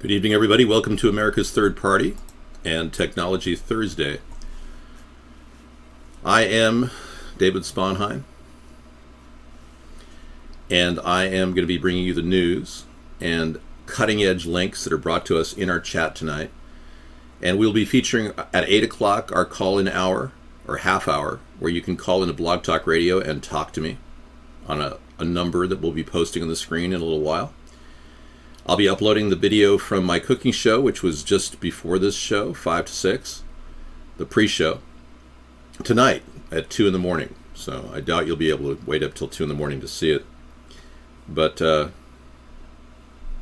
Good evening, everybody. Welcome to America's Third Party and Technology Thursday. I am David Sponheim, and I am going to be bringing you the news and cutting-edge links that are brought to us in our chat tonight. And we'll be featuring at 8 o'clock our call-in hour, or half hour, where you can call into Blog Talk Radio and talk to me on a number that we'll be posting on the screen in a little while. I'll be uploading the video from my cooking show, which was just before this show, 5 to 6, the pre-show, tonight at 2 in the morning. So I doubt you'll be able to wait up till 2 in the morning to see it. But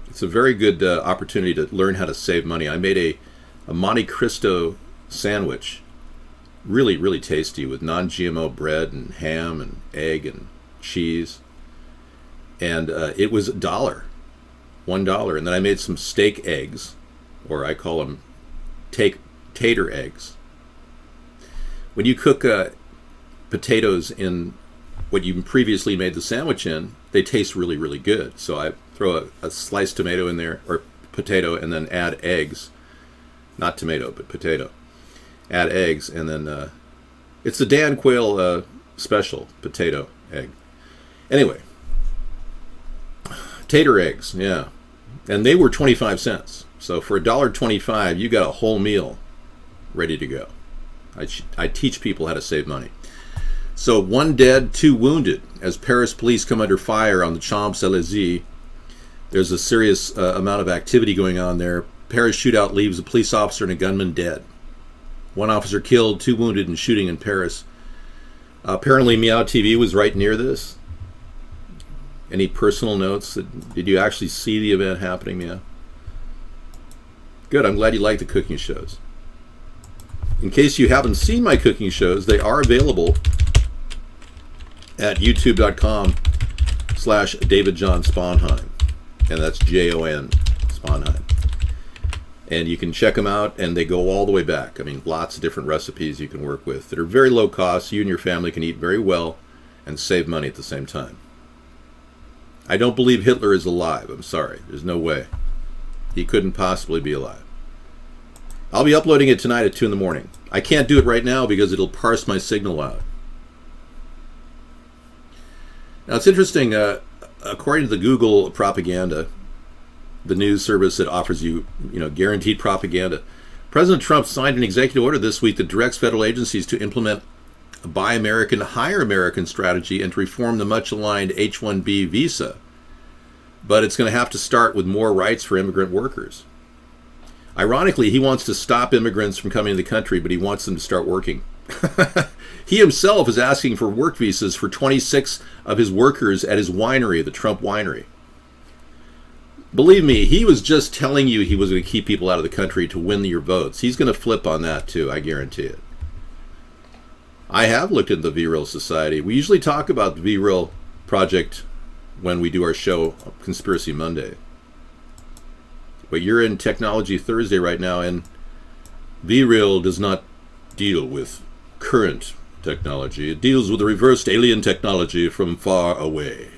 it's a very good opportunity to learn how to save money. I made a Monte Cristo sandwich, really, really tasty, with non-GMO bread and ham and egg and cheese. And it was $1. $1, and then I made some steak eggs, or I call them tater eggs. When you cook potatoes in what you previously made the sandwich in, they taste really, really good. So I throw a sliced tomato in there, or potato, and then add eggs. Not tomato, but potato. Add eggs, and then it's the Dan Quayle special potato egg. Anyway, tater eggs, yeah. And they were 25 cents. So for $1.25, you got a whole meal ready to go. I teach people how to save money. So 1 dead, 2 wounded as Paris police come under fire on the Champs-Élysées. There's a serious amount of activity going on there. Paris shootout leaves a police officer and a gunman dead. 1 officer killed, 2 wounded in shooting in Paris. Apparently Meow TV was right near this. Any personal notes? Did you actually see the event happening, Meow? Good, I'm glad you like the cooking shows. In case you haven't seen my cooking shows, they are available at youtube.com/DavidJohnSponheim. And that's Jon Sponheim. And you can check them out, and they go all the way back. I mean, lots of different recipes you can work with that are very low cost. You and your family can eat very well and save money at the same time. I don't believe Hitler is alive. I'm sorry. There's no way. He couldn't possibly be alive. I'll be uploading it tonight at 2 in the morning. I can't do it right now because it'll parse my signal out. Now, it's interesting. According to the Google propaganda, the news service that offers you, guaranteed propaganda, President Trump signed an executive order this week that directs federal agencies to implement a Buy American, Hire American strategy and to reform the much-aligned H-1B visa. But it's going to have to start with more rights for immigrant workers. Ironically, he wants to stop immigrants from coming to the country, but he wants them to start working. He himself is asking for work visas for 26 of his workers at his winery, the Trump Winery. Believe me, he was just telling you he was going to keep people out of the country to win your votes. He's going to flip on that too, I guarantee it. I have looked at the V-Real Society. We usually talk about the V-Real Project when we do our show, Conspiracy Monday. But you're in Technology Thursday right now, and V-Real does not deal with current technology. It deals with the reversed alien technology from far away.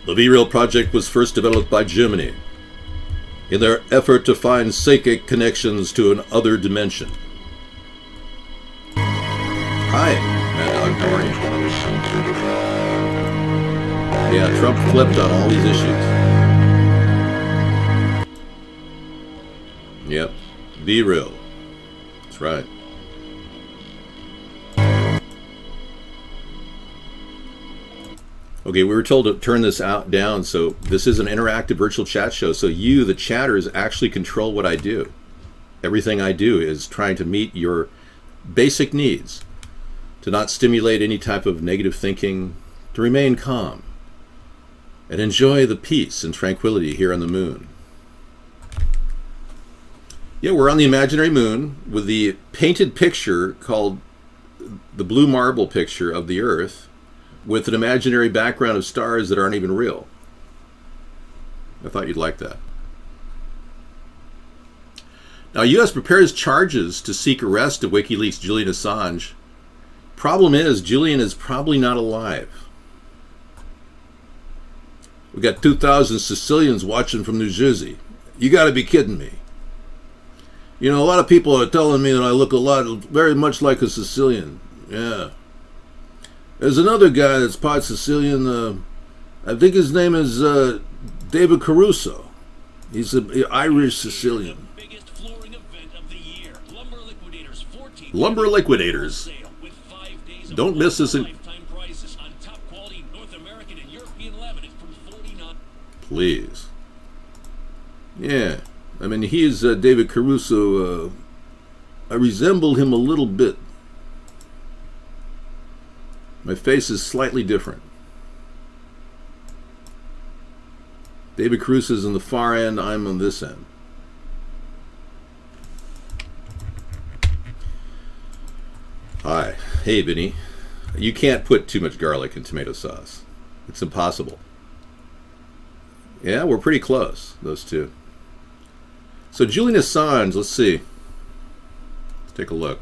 The V-Real Project was first developed by Germany in their effort to find psychic connections to an other dimension. Hi, Mad Dog, how are you? Yeah, Trump flipped on all these issues. Yep, V-Real. That's right. Okay, we were told to turn this down, so this is an interactive virtual chat show, so you, the chatters, actually control what I do. Everything I do is trying to meet your basic needs, to not stimulate any type of negative thinking, to remain calm, and enjoy the peace and tranquility here on the moon. Yeah, we're on the imaginary moon with the painted picture called the blue marble picture of the Earth, with an imaginary background of stars that aren't even real. I thought you'd like that. Now, U.S. prepares charges to seek arrest of WikiLeaks' Julian Assange. Problem is, Julian is probably not alive. We got 2,000 Sicilians watching from New Jersey. You got to be kidding me. You know, a lot of people are telling me that I look very much like a Sicilian. Yeah. There's another guy that's part Sicilian. I think his name is David Caruso. He's an Irish Sicilian. Lumber Liquidators. Don't miss this. Please. Yeah. I mean, he's David Caruso. I resemble him a little bit. My face is slightly different. David Caruso's on the far end, I'm on this end. Hi. Hey, Vinny. You can't put too much garlic in tomato sauce. It's impossible. Yeah, we're pretty close, those two. So Julian Assange, let's see. Let's take a look.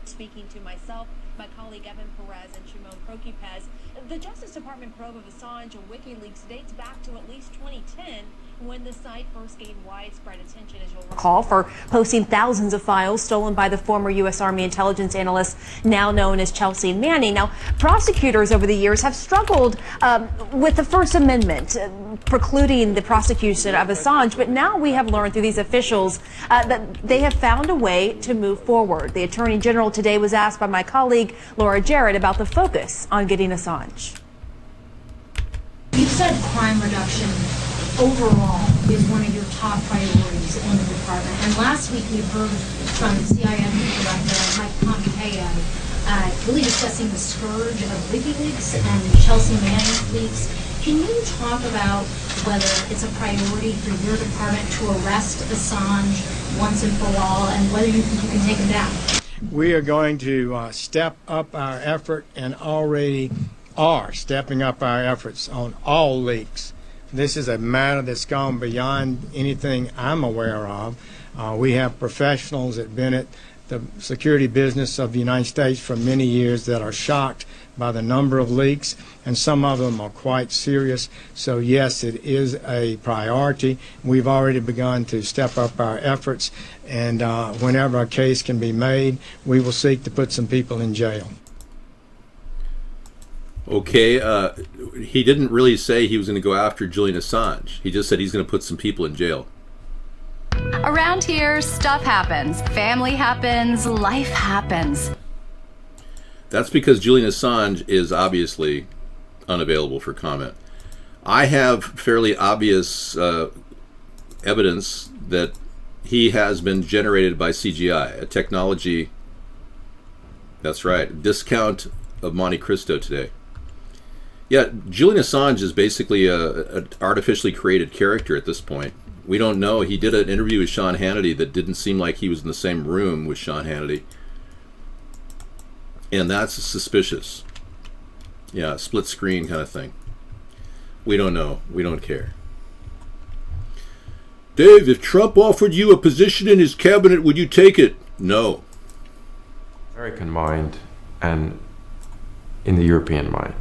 Speaking to myself, my colleague Evan Perez and Shimon Prokupez, the Justice Department probe of Assange and WikiLeaks dates back to at least 2010, when the site first gained widespread attention, as you'll recall, for posting thousands of files stolen by the former U.S. Army intelligence analyst, now known as Chelsea Manning. Now, prosecutors over the years have struggled with the First Amendment, precluding the prosecution of Assange, but now we have learned through these officials that they have found a way to move forward. The Attorney General today was asked by my colleague, Laura Jarrett, about the focus on getting Assange. You've said crime reduction overall is one of your top priorities in the department. And last week we heard from CIA Director Mike Pompeo really discussing the scourge of WikiLeaks and Chelsea Manning leaks. Can you talk about whether it's a priority for your department to arrest Assange once and for all, and whether you think you can take him down? We are going to step up our effort, and already are stepping up our efforts on all leaks. This is a matter that's gone beyond anything I'm aware of. We have professionals that have been at the security business of the United States for many years that are shocked by the number of leaks, and some of them are quite serious. So yes, it is a priority. We've already begun to step up our efforts, and whenever a case can be made, we will seek to put some people in jail. Okay, he didn't really say he was going to go after Julian Assange. He just said he's going to put some people in jail. Around here, stuff happens. Family happens. Life happens. That's because Julian Assange is obviously unavailable for comment. I have fairly obvious evidence that he has been generated by CGI, a technology, that's right, discount of Monte Cristo today. Yeah, Julian Assange is basically an artificially created character at this point. We don't know. He did an interview with Sean Hannity that didn't seem like he was in the same room with Sean Hannity. And that's suspicious. Yeah, split screen kind of thing. We don't know. We don't care. Dave, if Trump offered you a position in his cabinet, would you take it? No. American mind and in the European mind.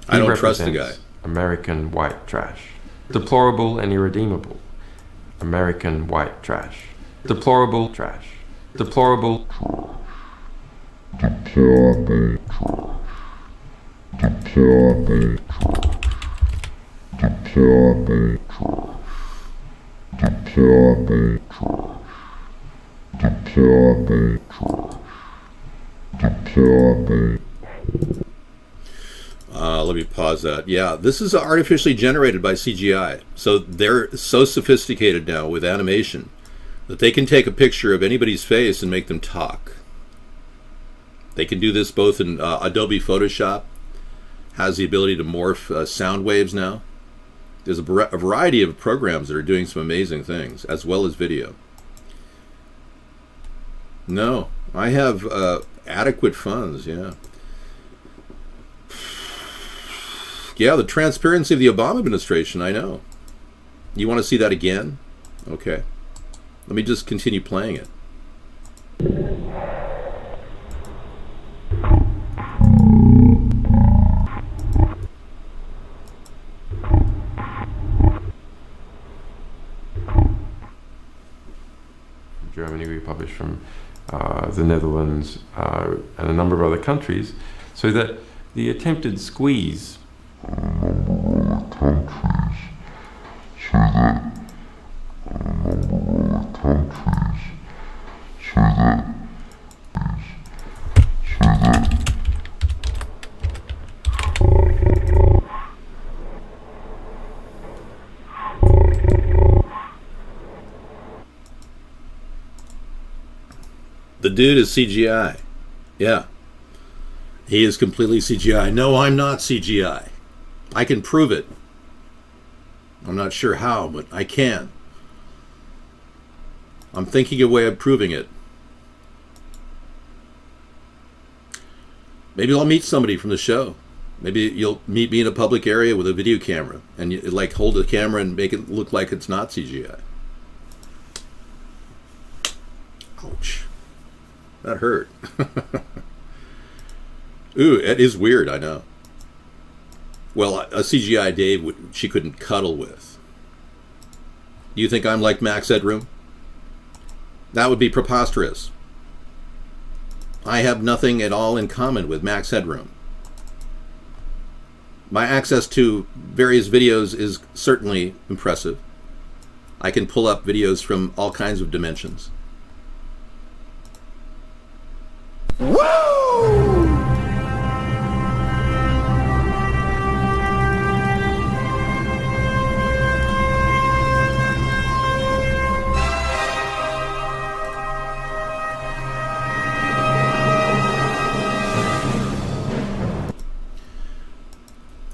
I don't trust the guy. American white trash. Deplorable and irredeemable. American white trash. Deplorable trash. Deplorable. Deplorable. Deplorable. Deplorable. Deplorable. Deplorable. Deplorable. Let me pause that. Yeah, this is artificially generated by CGI. So they're so sophisticated now with animation that they can take a picture of anybody's face and make them talk. They can do this both in Adobe Photoshop, has the ability to morph sound waves now. There's a variety of programs that are doing some amazing things, as well as video. No, I have adequate funds, yeah. Yeah, the transparency of the Obama administration, I know. You want to see that again? Okay. Let me just continue playing it. Germany, we publish from the Netherlands, and a number of other countries, so that the attempted squeeze The dude is CGI. Yeah. He is completely CGI. No, I'm not CGI. I can prove it. I'm not sure how, but I can. I'm thinking a way of proving it. Maybe I'll meet somebody from the show. Maybe you'll meet me in a public area with a video camera and you like hold the camera and make it look like it's not CGI. Ouch. That hurt. Ooh, it is weird, I know. Well, a CGI Dave, she couldn't cuddle with. Do you think I'm like Max Headroom? That would be preposterous. I have nothing at all in common with Max Headroom. My access to various videos is certainly impressive. I can pull up videos from all kinds of dimensions.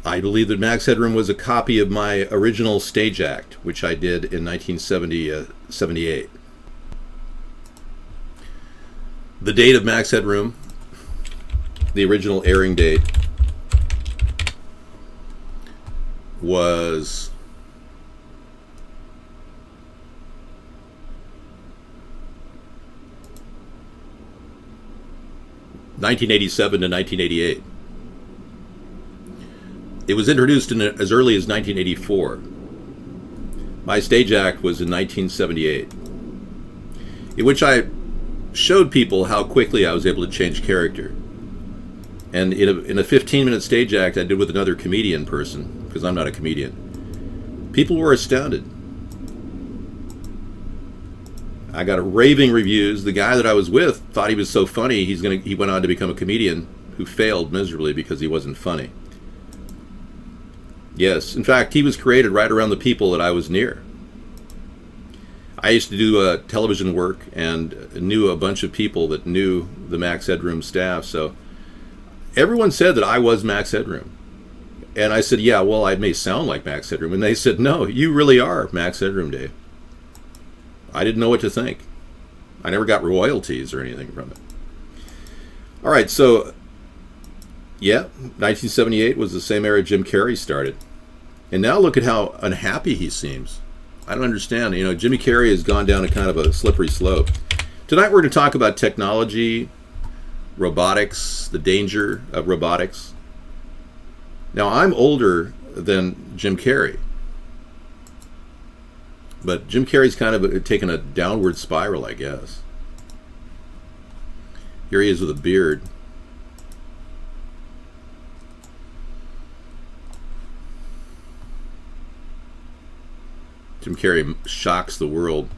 I believe that Max Headroom was a copy of my original stage act, which I did in 1978. The date of Max Headroom, the original airing date, was (1987 to 1988). It was introduced in as early as 1984. My stage act was in 1978, in which I showed people how quickly I was able to change character. And in a 15-minute stage act I did with another comedian person, because I'm not a comedian, people were astounded. I got raving reviews. The guy that I was with thought he was so funny, he went on to become a comedian who failed miserably because he wasn't funny. Yes, in fact, he was created right around the people that I was near. I used to do television work and knew a bunch of people that knew the Max Headroom staff, so everyone said that I was Max Headroom. And I said, yeah, well, I may sound like Max Headroom. And they said, no, you really are Max Headroom, Dave. I didn't know what to think. I never got royalties or anything from it. All right, so, yeah, 1978 was the same era Jim Carrey started. And now look at how unhappy he seems. I don't understand. You know, Jimmy Carrey has gone down a kind of a slippery slope. Tonight we're going to talk about technology, robotics, the danger of robotics. Now, I'm older than Jim Carrey. But Jim Carrey's kind of taken a downward spiral, I guess. Here he is with a beard. Jim Carrey shocks the world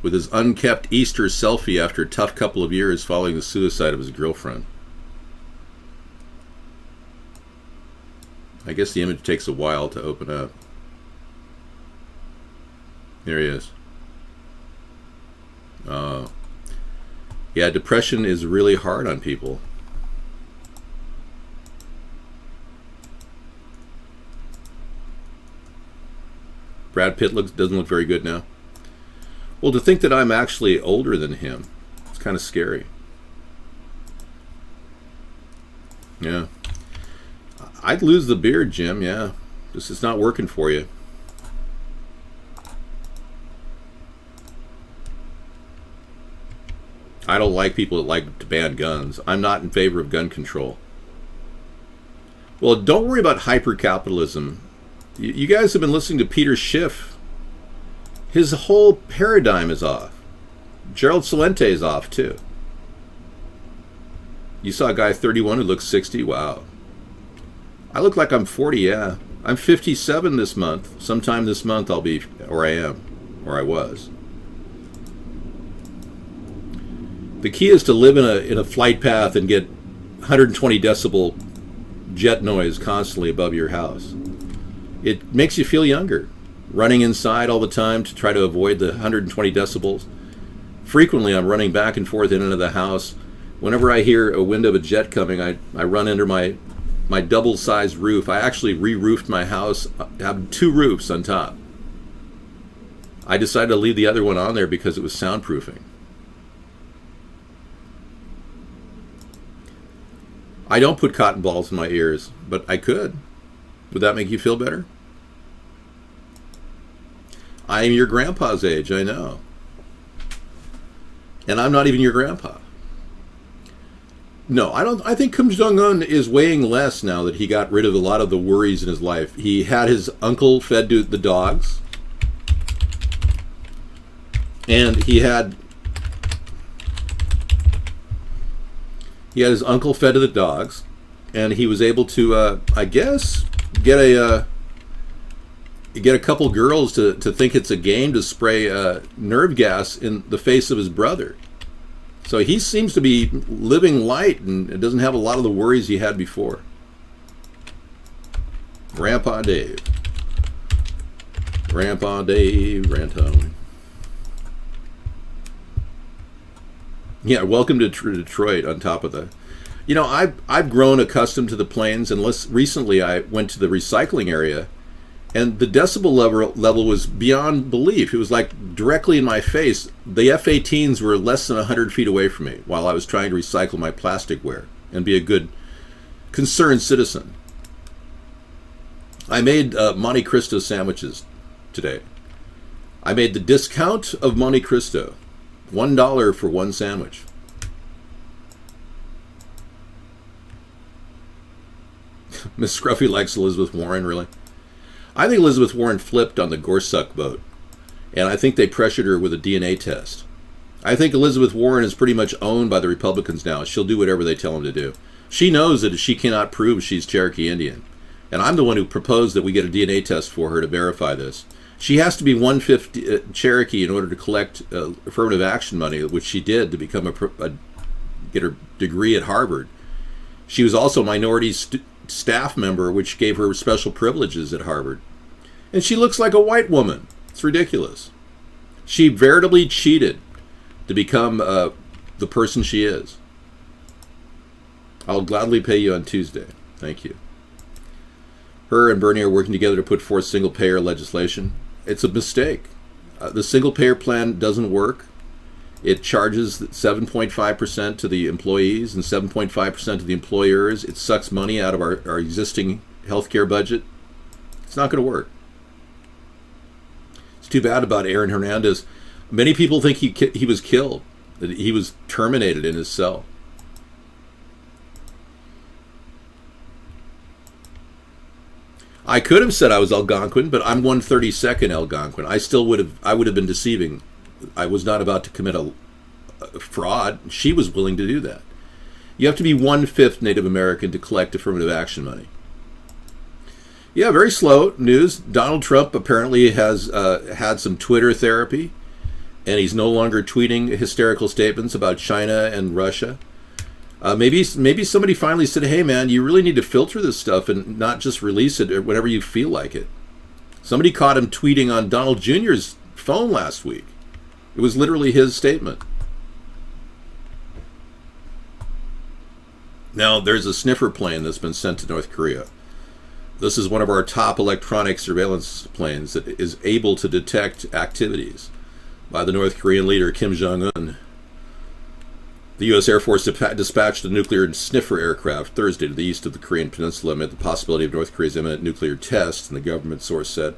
with his unkept Easter selfie after a tough couple of years following the suicide of his girlfriend. I guess the image takes a while to open up. There he is. Yeah, depression is really hard on people. Brad Pitt doesn't look very good now. Well, to think that I'm actually older than him, it's kind of scary. Yeah. I'd lose the beard, Jim, yeah. It's not working for you. I don't like people that like to ban guns. I'm not in favor of gun control. Well, don't worry about hyper-capitalism. You guys have been listening to Peter Schiff. His whole paradigm is off. Gerald Salente's off too. You saw a guy 31 who looks 60? Wow. I look like I'm 40, yeah. I'm 57 this month. Sometime this month I'll be, or I am, or I was. The key is to live in a flight path and get 120 decibel jet noise constantly above your house. It makes you feel younger. Running inside all the time to try to avoid the 120 decibels. Frequently I'm running back and forth in and out of the house. Whenever I hear a wind of a jet coming, I run under my double-sized roof. I actually re-roofed my house. I have 2 roofs on top. I decided to leave the other one on there because it was soundproofing. I don't put cotton balls in my ears, but I could. Would that make you feel better? I am your grandpa's age, I know. And I'm not even your grandpa. No, I think Kim Jong-un is weighing less now that he got rid of a lot of the worries in his life. He had his uncle fed to the dogs. And he had his uncle fed to the dogs, and he was able to, I guess, get a couple girls to think it's a game to spray nerve gas in the face of his brother. So he seems to be living light and doesn't have a lot of the worries he had before. Grandpa Dave. Grandpa Dave Rantone. Yeah, welcome to Detroit on top of the... You know, I've grown accustomed to the plains, and recently I went to the recycling area, and the decibel level was beyond belief. It was like directly in my face. The F-18s were less than 100 feet away from me while I was trying to recycle my plasticware and be a good, concerned citizen. I made Monte Cristo sandwiches today. I made the discount of Monte Cristo. $1 for one sandwich. Miss Scruffy likes Elizabeth Warren, really? I think Elizabeth Warren flipped on the Gorsuch vote, and I think they pressured her with a DNA test. I think Elizabeth Warren is pretty much owned by the Republicans now. She'll do whatever they tell them to do. She knows that she cannot prove she's Cherokee Indian, and I'm the one who proposed that we get a DNA test for her to verify this. She has to be 1/5 Cherokee in order to collect affirmative action money, which she did to become get her degree at Harvard. She was also a minority staff member, which gave her special privileges at Harvard. And she looks like a white woman. It's ridiculous. She veritably cheated to become the person she is. I'll gladly pay you on Tuesday. Thank you. Her and Bernie are working together to put forth single-payer legislation. It's a mistake. The single-payer plan doesn't work. It charges 7.5% to the employees and 7.5% to the employers. It sucks money out of our existing healthcare budget. It's not going to work. It's too bad about Aaron Hernandez. Many people think he was killed, that he was terminated in his cell. I could have said I was Algonquin, but I'm 1/32nd Algonquin. I would have been deceiving. I was not about to commit a fraud. She was willing to do that. You have to be 1/5 Native American to collect affirmative action money. Yeah, very slow news. Donald Trump apparently has had some Twitter therapy, and he's no longer tweeting hysterical statements about China and Russia. Maybe somebody finally said, hey man, you really need to filter this stuff and not just release it whenever you feel like it. Somebody caught him tweeting on Donald Jr.'s phone last week. It was literally his statement. Now, there's a sniffer plane that's been sent to North Korea. This is one of our top electronic surveillance planes that is able to detect activities by the North Korean leader Kim Jong-un. The U.S. Air Force dispatched a nuclear sniffer aircraft Thursday to the east of the Korean peninsula amid the possibility of North Korea's imminent nuclear test, and the government source said.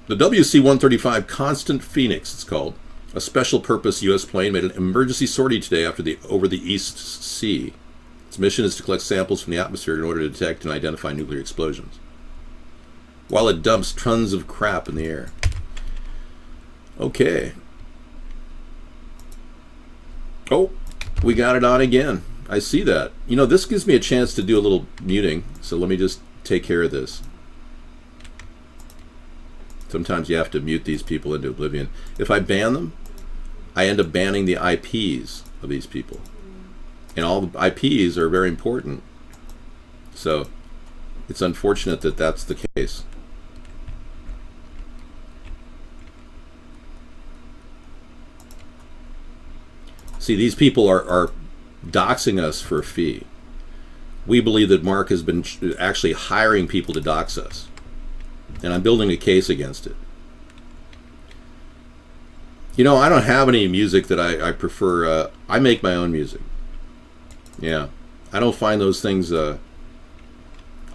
The WC-135 Constant Phoenix, it's called, a special-purpose U.S. plane, made an emergency sortie today over the East Sea. Its mission is to collect samples from the atmosphere in order to detect and identify nuclear explosions, while it dumps tons of crap in the air. Okay. Oh, we got it on again. I see that. You know, this gives me a chance to do a little muting, so let me just take care of this. Sometimes you have to mute these people into oblivion. If I ban them, I end up banning the IPs of these people. And all the IPs are very important. So it's unfortunate that that's the case. See, these people are doxing us for a fee. We believe that Mark has been actually hiring people to dox us. And I'm building a case against it. You know, I don't have any music that I prefer. I make my own music. Yeah. I don't find those things...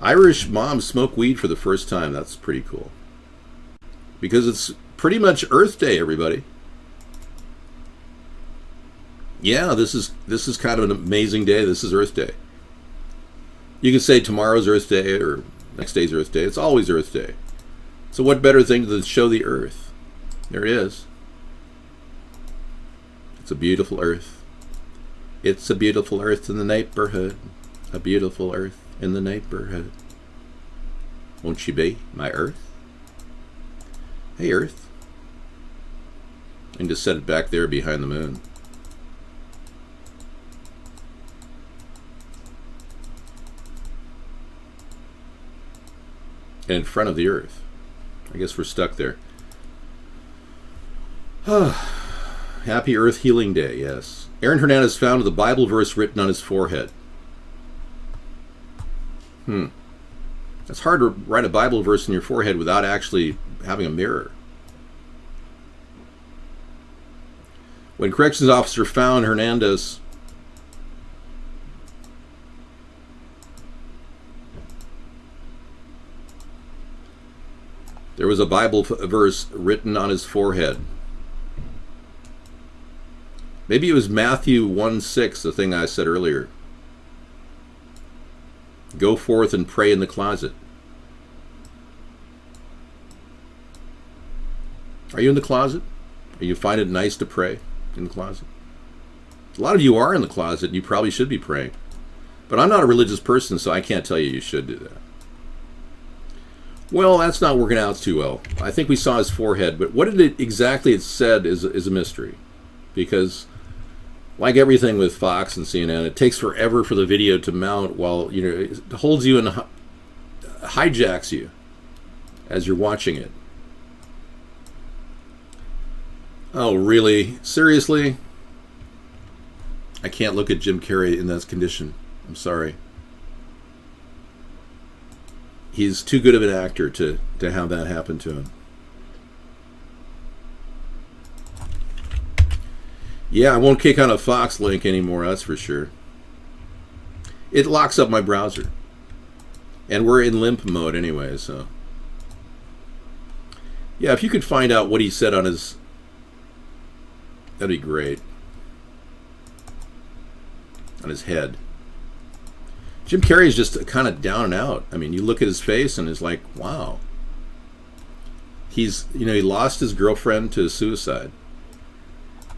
Irish moms smoke weed for the first time. That's pretty cool. Because it's pretty much Earth Day, everybody. Yeah, this is kind of an amazing day. This is Earth Day. You can say tomorrow's Earth Day or next day's Earth Day. It's always Earth Day. So what better thing to show the Earth? There it is. It's a beautiful Earth. It's a beautiful Earth in the neighborhood. A beautiful Earth in the neighborhood. Won't you be my Earth? Hey, Earth. And just set it back there behind the moon. And in front of the Earth. I guess we're stuck there. Happy Earth Healing Day, yes. Aaron Hernandez found the Bible verse written on his forehead. It's hard to write a Bible verse in your forehead without actually having a mirror. When corrections officer found Hernandez... There was a Bible verse written on his forehead. Maybe it was Matthew 1:6, the thing I said earlier. Go forth and pray in the closet. Are you in the closet? Or you find it nice to pray in the closet? A lot of you are in the closet and you probably should be praying. But I'm not a religious person, so I can't tell you should do that. Well, that's not working out too well. I think we saw his forehead, but what it said is a mystery. Because, like everything with Fox and CNN, it takes forever for the video to mount while, it holds you and hijacks you as you're watching it. Oh, really? Seriously? I can't look at Jim Carrey in that condition. I'm sorry. He's too good of an actor to have that happen to him. Yeah, I won't kick on a Fox link anymore, that's for sure. It locks up my browser. And we're in limp mode anyway, so. Yeah, if you could find out what he said on his... That'd be great. On his head. Jim Carrey is just kind of down and out. I mean, you look at his face and it's like, wow. He's, he lost his girlfriend to suicide.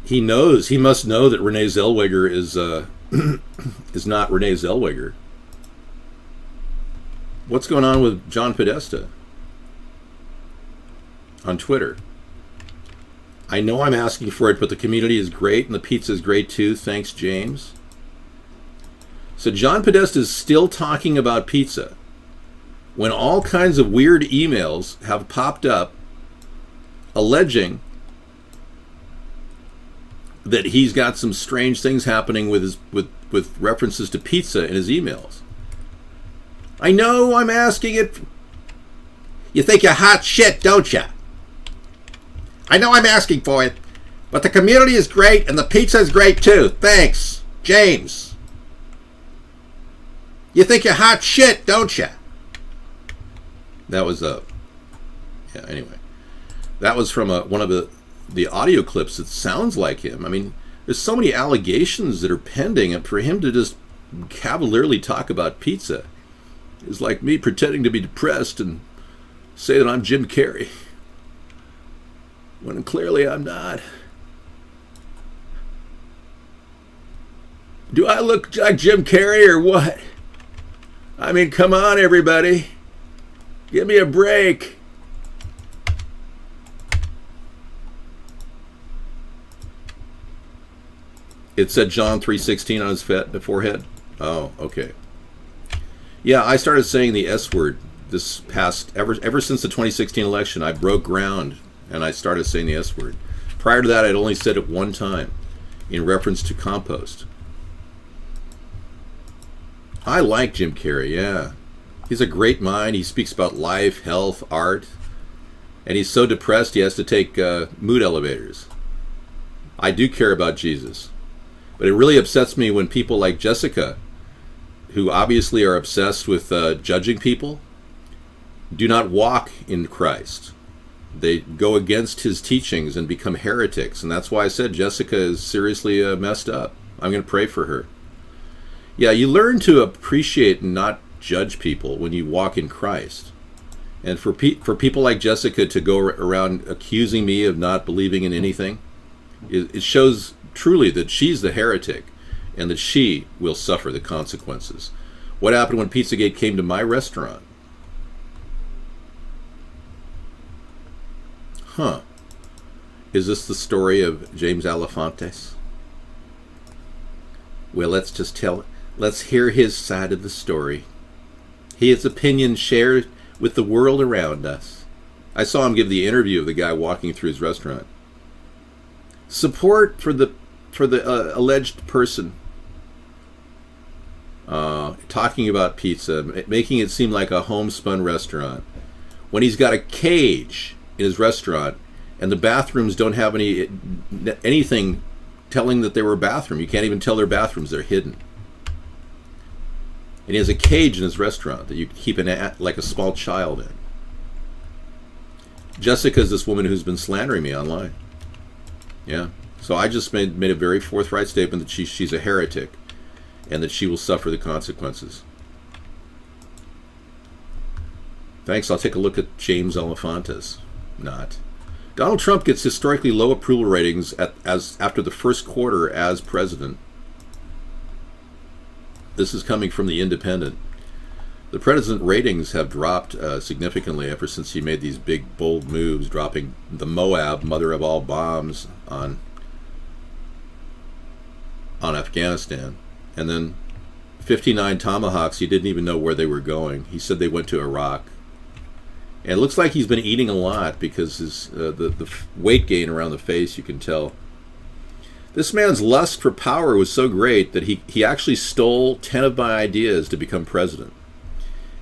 He must know that Renee Zellweger is not Renee Zellweger. What's going on with John Podesta on Twitter? I know I'm asking for it, but the community is great and the pizza is great too. Thanks, James. So John Podesta is still talking about pizza when all kinds of weird emails have popped up alleging that he's got some strange things happening with references to pizza in his emails. I know I'm asking it. You think you're hot shit, don't you? I know I'm asking for it, but the community is great and the pizza is great too. Thanks, James. You think you're hot shit, don't you? That was anyway. That was from one of the audio clips that sounds like him. I mean, there's so many allegations that are pending, and for him to just cavalierly talk about pizza is like me pretending to be depressed and say that I'm Jim Carrey, when clearly I'm not. Do I look like Jim Carrey or what? I mean, come on, everybody. Give me a break. It said John 3:16 on his forehead. Oh, okay. Yeah, I started saying the S word this past, ever since the 2016 election. I broke ground and I started saying the S word. Prior to that, I'd only said it one time in reference to compost. I like Jim Carrey, yeah. He's a great mind. He speaks about life, health, art. And he's so depressed he has to take mood elevators. I do care about Jesus. But it really upsets me when people like Jessica, who obviously are obsessed with judging people, do not walk in Christ. They go against his teachings and become heretics. And that's why I said Jessica is seriously messed up. I'm going to pray for her. Yeah, you learn to appreciate and not judge people when you walk in Christ. And for people like Jessica to go around accusing me of not believing in anything, it shows truly that she's the heretic and that she will suffer the consequences. What happened when Pizzagate came to my restaurant? Huh. Is this the story of James Alefantes? Well, let's hear his side of the story. His opinion shared with the world around us. I saw him give the interview of the guy walking through his restaurant. Support for the alleged person talking about pizza, making it seem like a homespun restaurant, when he's got a cage in his restaurant and the bathrooms don't have anything telling that they were a bathroom. You can't even tell they're bathrooms, they're hidden. And he has a cage in his restaurant that you keep like a small child in. Jessica is this woman who's been slandering me online. Yeah. So I just made a very forthright statement that she's a heretic and that she will suffer the consequences. Thanks. I'll take a look at James Alefantes. Not. Donald Trump gets historically low approval ratings after the first quarter as president. This is coming from The Independent. The president's ratings have dropped significantly ever since he made these big, bold moves, dropping the Moab, mother of all bombs, on Afghanistan. And then 59 Tomahawks, he didn't even know where they were going. He said they went to Iraq. And it looks like he's been eating a lot because the weight gain around the face, you can tell. This man's lust for power was so great that he actually stole 10 of my ideas to become president.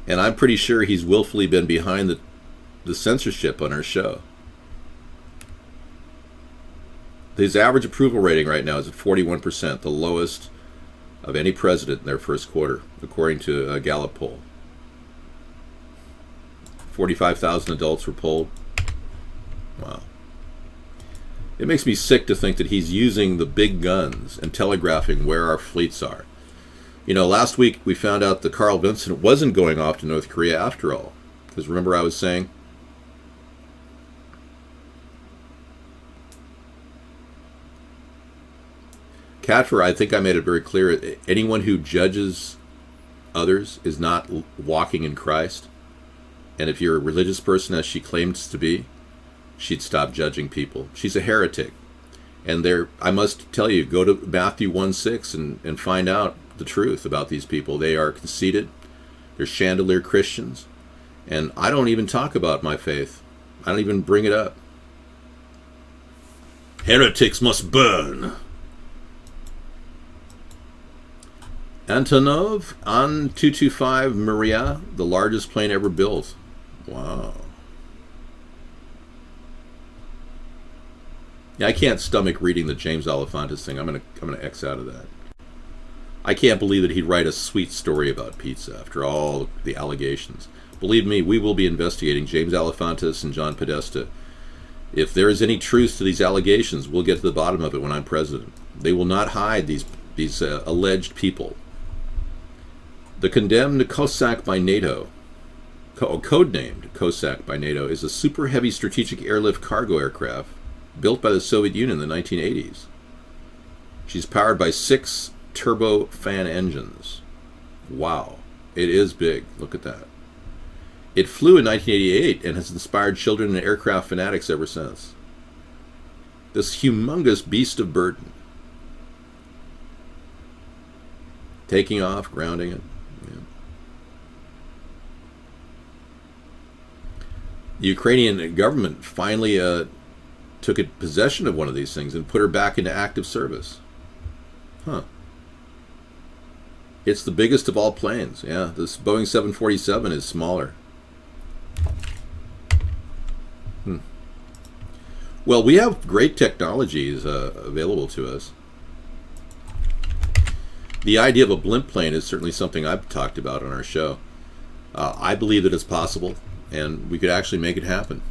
And I'm pretty sure he's willfully been behind the censorship on our show. His average approval rating right now is at 41%, the lowest of any president in their first quarter, according to a Gallup poll. 45,000 adults were polled. Wow. It makes me sick to think that he's using the big guns and telegraphing where our fleets are. You know, last week we found out that Carl Vinson wasn't going off to North Korea after all. Because remember I was saying, Catfer, I think I made it very clear, anyone who judges others is not walking in Christ. And if you're a religious person, as she claims to be, she'd stop judging people. She's a heretic. And I must tell you, go to Matthew 1:6 and find out the truth about these people. They are conceited. They're chandelier Christians. And I don't even talk about my faith. I don't even bring it up. Heretics must burn. Antonov An-225 Maria, the largest plane ever built. Wow. Yeah, I can't stomach reading the James Alefantes thing. I'm gonna X out of that. I can't believe that he'd write a sweet story about pizza after all the allegations. Believe me, we will be investigating James Alefantes and John Podesta. If there is any truth to these allegations, we'll get to the bottom of it when I'm president. They will not hide these alleged people. The condemned Cossack by NATO, codenamed Cossack by NATO, is a super heavy strategic airlift cargo aircraft built by the Soviet Union in the 1980s. She's powered by 6 turbofan engines. Wow, it is big. Look at that. It flew in 1988 and has inspired children and aircraft fanatics ever since. This humongous beast of burden. Taking off, grounding it. Yeah. The Ukrainian government finally took possession of one of these things and put her back into active service. Huh. It's the biggest of all planes. Yeah, this Boeing 747 is smaller. Well, we have great technologies available to us. The idea of a blimp plane is certainly something I've talked about on our show. I believe that it's possible, and we could actually make it happen.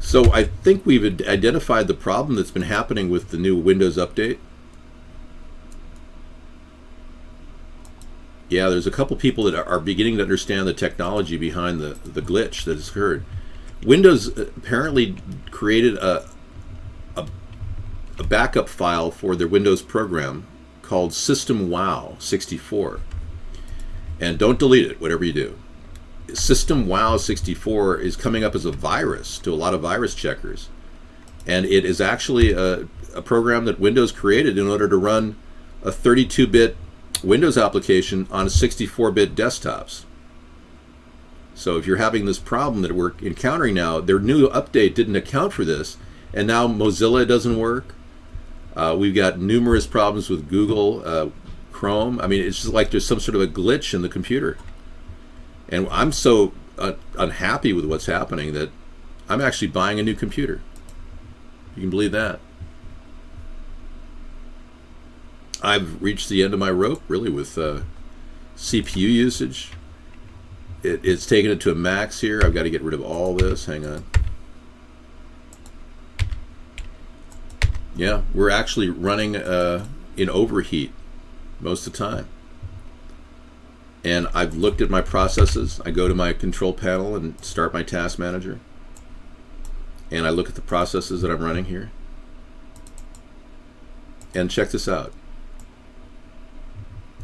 So I think we've identified the problem that's been happening with the new Windows update. Yeah, there's a couple people that are beginning to understand the technology behind the glitch that has occurred. Windows apparently created a backup file for their Windows program called SystemWow 64. And don't delete it, whatever you do. SystemWow 64 is coming up as a virus to a lot of virus checkers. And it is actually a program that Windows created in order to run a 32-bit Windows application on 64-bit desktops. So if you're having this problem that we're encountering now, their new update didn't account for this, and now Mozilla doesn't work. We've got numerous problems with Google, Chrome. I mean, it's just like there's some sort of a glitch in the computer. And I'm so unhappy with what's happening that I'm actually buying a new computer. You can believe that. I've reached the end of my rope, really, with CPU usage. It's taken it to a max here. I've got to get rid of all this. Hang on. Yeah, we're actually running in overheat most of the time. And I've looked at my processes. I go to my control panel and start my task manager. And I look at the processes that I'm running here. And check this out.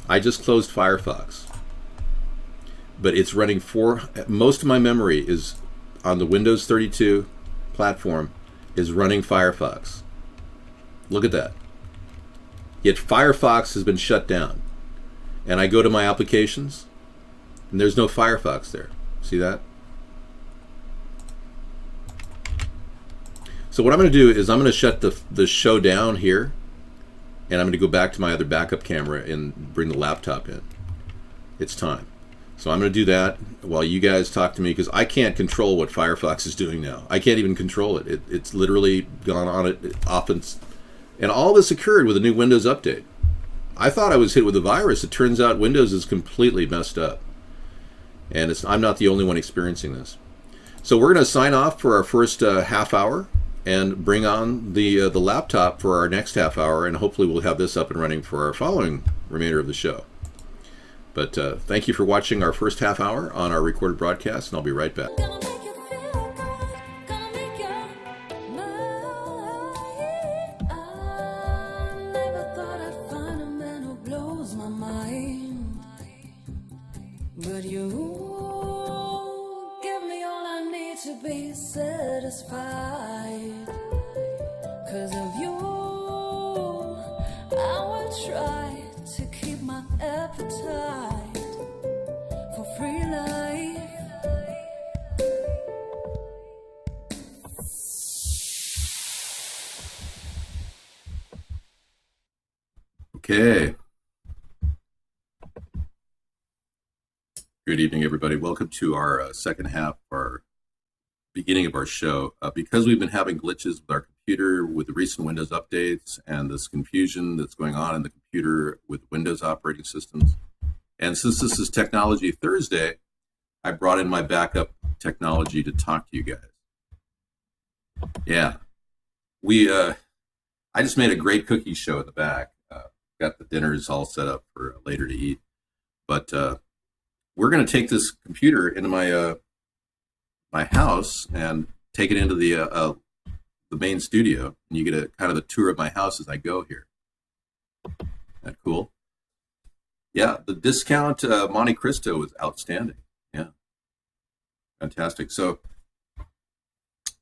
I just closed Firefox, but it's running most of my memory is on the Windows 32 platform is running Firefox. Look at that. Yet Firefox has been shut down. And I go to my applications and there's no Firefox there. See that? So what I'm going to do is I'm going to shut the show down here. And I'm going to go back to my other backup camera and bring the laptop in. It's time. So I'm going to do that while you guys talk to me, because I can't control what Firefox is doing now. I can't even control it. It's literally gone on it often. And all this occurred with a new Windows update. I thought I was hit with a virus. It turns out Windows is completely messed up. And I'm not the only one experiencing this. So we're going to sign off for our first half hour and bring on the laptop for our next half hour, and hopefully we'll have this up and running for our following remainder of the show. But thank you for watching our first half hour on our recorded broadcast, and I'll be right back. But you give me all I need to be satisfied. 'Cause of you, I will try to keep my appetite for free life. Okay. Good evening, everybody. Welcome to our second half, our beginning of our show. Because we've been having glitches with our computer with the recent Windows updates and this confusion that's going on in the computer with Windows operating systems. And since this is Technology Thursday, I brought in my backup technology to talk to you guys. Yeah. I just made a great cookie show in the back. Got the dinners all set up for later to eat. But we're going to take this computer into my my house and take it into the the main studio, and you get a kind of a tour of my house as I go here. That cool? Yeah, the discount Monte Cristo was outstanding. Yeah, fantastic. So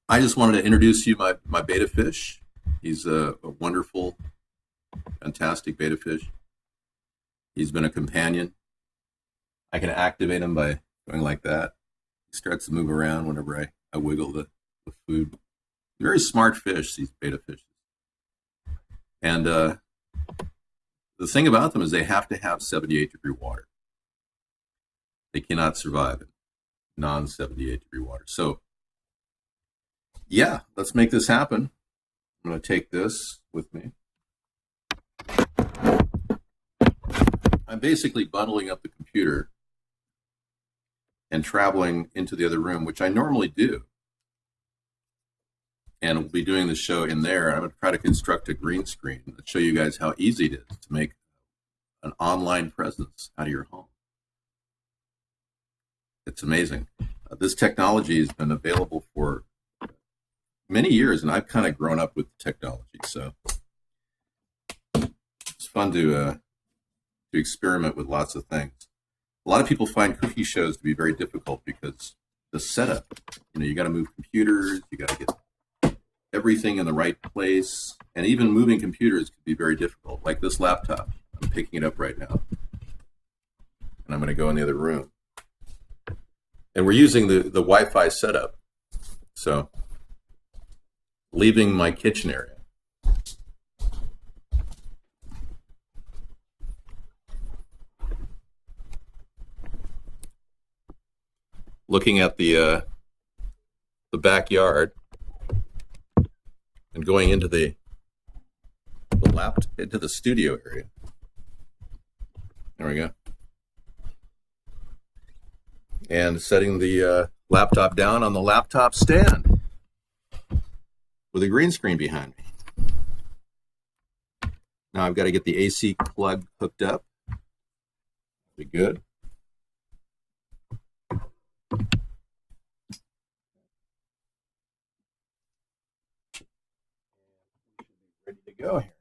I just wanted to introduce you my betta fish. He's a wonderful, fantastic betta fish. He's been a companion. I can activate him by going like that. He starts to move around whenever I wiggle the food. Very smart fish, these betta fishes. And the thing about them is they have to have 78-degree water. They cannot survive in non-78-degree water. So, yeah, let's make this happen. I'm going to take this with me. I'm basically bundling up the computer and traveling into the other room, which I normally do. And we'll be doing the show in there. I'm going to try to construct a green screen and show you guys how easy it is to make an online presence out of your home. It's amazing. This technology has been available for many years, and I've kind of grown up with the technology. So it's fun to experiment with lots of things. A lot of people find cookie shows to be very difficult because the setup, you got to move computers, you got to get everything in the right place, and even moving computers can be very difficult. Like this laptop, I'm picking it up right now, and I'm going to go in the other room. And we're using the Wi-Fi setup, so leaving my kitchen area. Looking at the backyard and going into the into the studio area. There we go. And setting the laptop down on the laptop stand with a green screen behind me. Now I've got to get the AC plug hooked up. Be good. Ready to go here.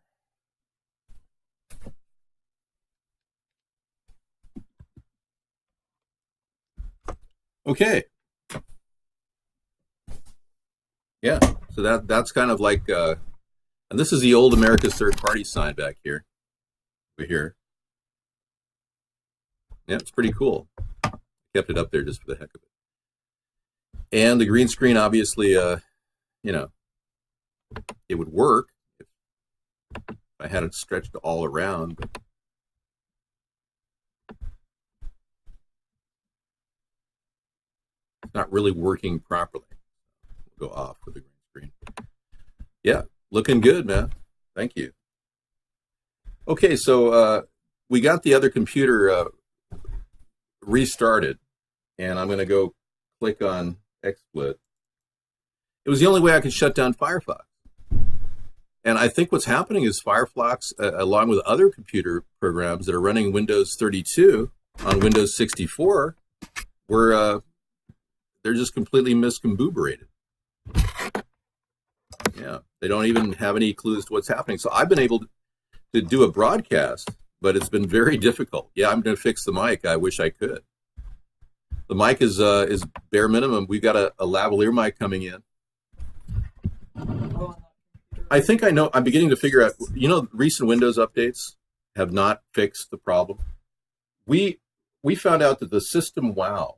Okay. Yeah, so that's kind of like, and this is the old America's Third Party sign back here. Over here. Yeah, it's pretty cool. Kept it up there just for the heck of it. And the green screen, obviously, it would work if I had it stretched all around. But it's not really working properly. We'll go off with the green screen. Yeah, looking good, man. Thank you. Okay, so we got the other computer restarted, and I'm going to go click on XSplit. It was the only way I could shut down Firefox. And I think what's happening is Firefox, along with other computer programs that are running Windows 32 on Windows 64, they're just completely misconfigurated. Yeah, they don't even have any clues to what's happening. So I've been able to do a broadcast, but it's been very difficult. Yeah, I'm going to fix the mic. I wish I could. The mic is bare minimum. We've got a lavalier mic coming in. I think I know. I'm beginning to figure out. Recent Windows updates have not fixed the problem. We found out that the system WoW,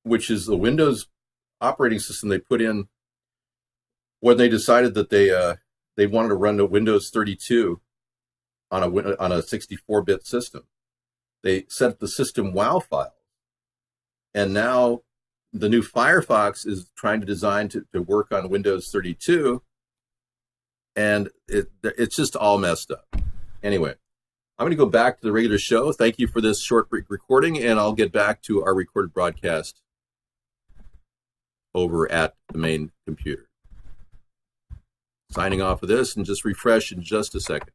which is the Windows operating system they put in when they decided that they wanted to run the Windows 32 on a 64-bit system. They set the system WoW file, and now the new Firefox is trying to design to work on Windows 32, and it's just all messed up. Anyway, I'm going to go back to the regular show. Thank you for this short recording, and I'll get back to our recorded broadcast over at the main computer. Signing off of this, and just refresh in just a second.